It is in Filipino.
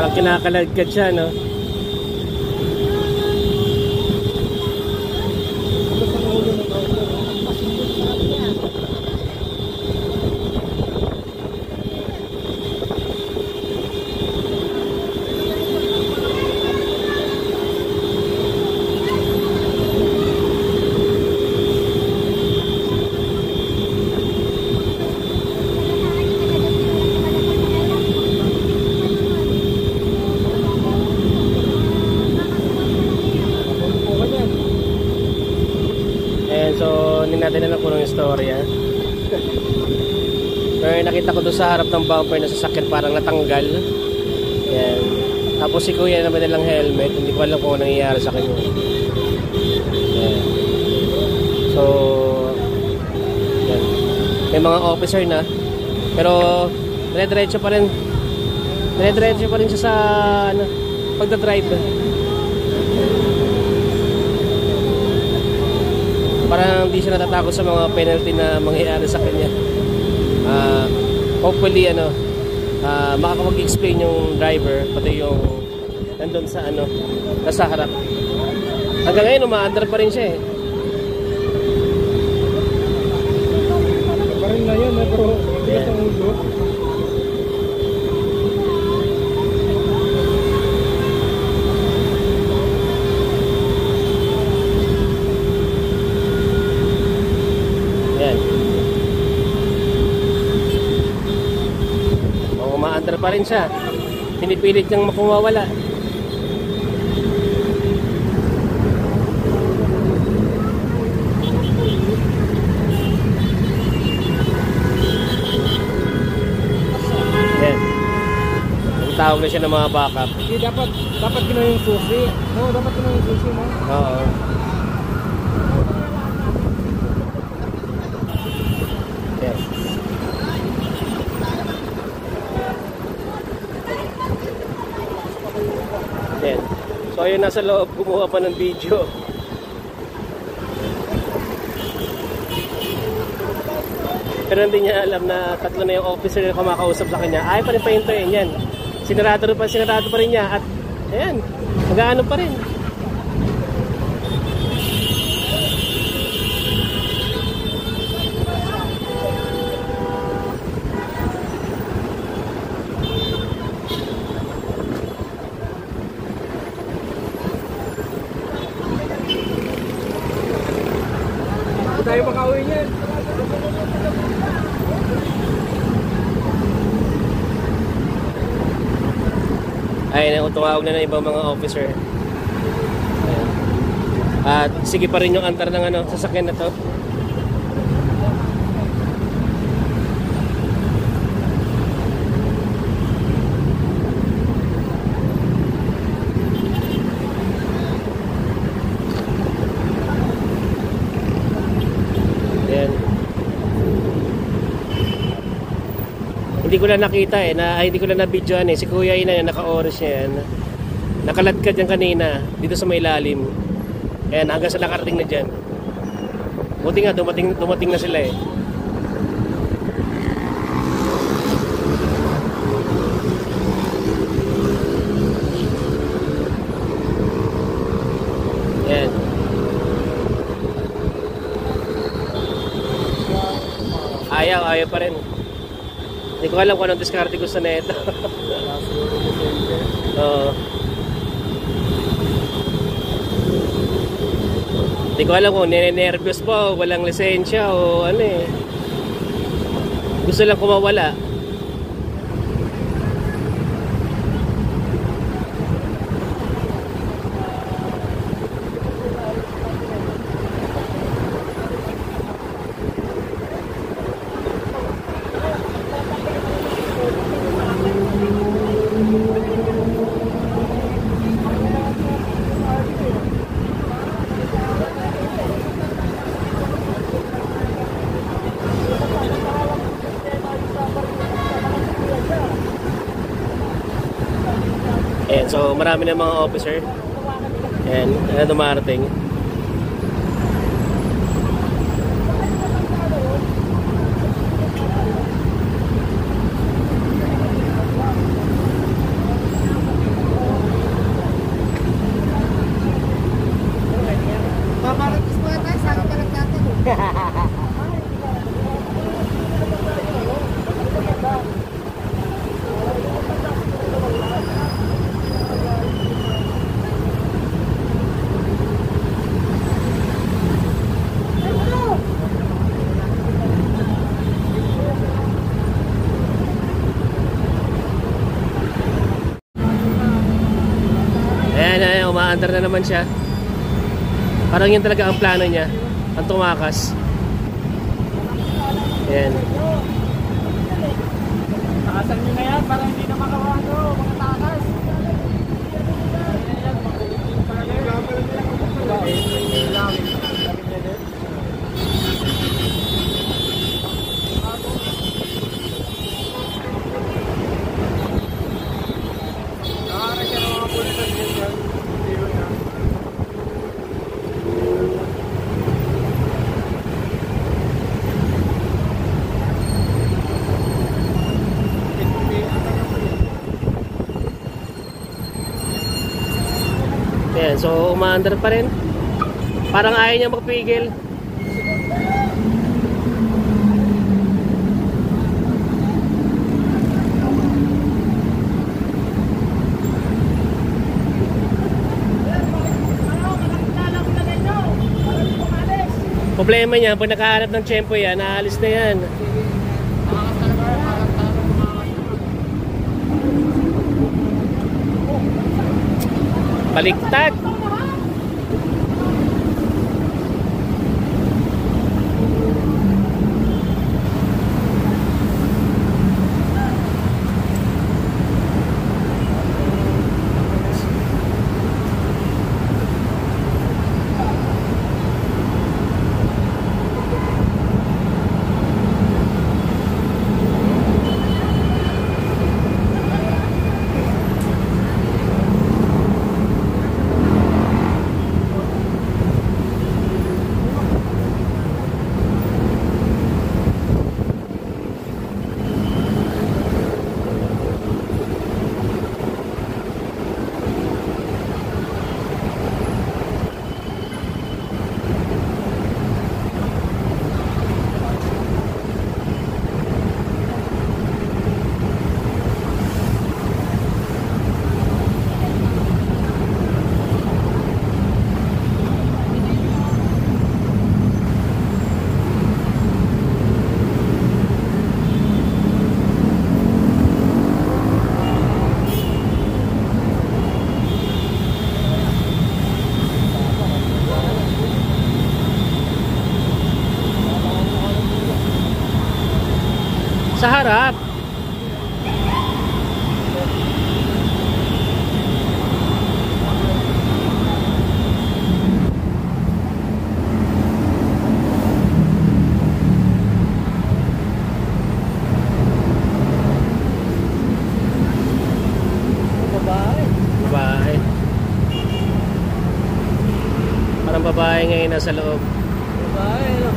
Parang kinakaladkad siya, no? So, hindi natin alam kung anong istorya. Pero nakita ko doon sa harap ng bumper na sasakyan parang natanggal. Yan. Tapos si kuya naman nilang helmet. Hindi ko alam kung anong nangyayari sa kanya. Yan. So, yan. May mga officer na. Pero, dire-diretso pa rin. Dire-diretso pa rin siya sa pagdadrive. Parang hindi siya natatakot sa mga penalty na mangyayari sa kanya. Hopefully makakapag-explain yung driver pati yung nandun sa nasa harap. Hanggang ngayon umaandar pa rin siya eh. Parang na yan pero tigas ang ulo. Umaandar pa rin siya. Pinipilit niyang makumawala. Yan. Tawag na siya ng mga backup. Hindi, dapat ginawa yung susi. No, dapat ginawa yung susi mo. Oo. Yan. Yan. So ayun, nasa loob, kumuha pa ng video. Pero hindi niya alam na tatlo na yung officer na kumakausap sa kanya. Ay pa rin pahintayin yan. Sinarado pa rin niya. At ayan, mag-aano pa rin. Tayo makauwi niyan. Ay, tumawag na ng ibang mga officer. Ayan. At sige pa rin yung antar ng sasakyan na to. Hindi ko na nakita hindi ko na na-videoan si kuya yun naka-oras niya yan. Nakaladkad yan kanina dito sa may ilalim. Ayan, hanggang sa nakarating na dyan. Buti nga dumating na sila Ayan. Ayaw pa rin. Hindi ko alam kung anong diskarte gusto na ito. Oo. Hindi ko alam kung nene-nervous pa o walang lisensya o gusto lang kumawala. Ayan, so marami na mga officer. Ayan, dumarating. Ayan, umaandar na naman siya. Parang yun talaga ang plano niya, ang tumakas. Ayan. Takasan nyo na yan para hindi na makawano mga takas. Ayan, so umaandar pa rin. Parang ayaw niya magpigil. Problema niya, pag nakahanap ng tiyempo yan, naalis na yan. Baliktad. Sa harap. Babae. Parang babae ngayon nasa loob. Babae, no?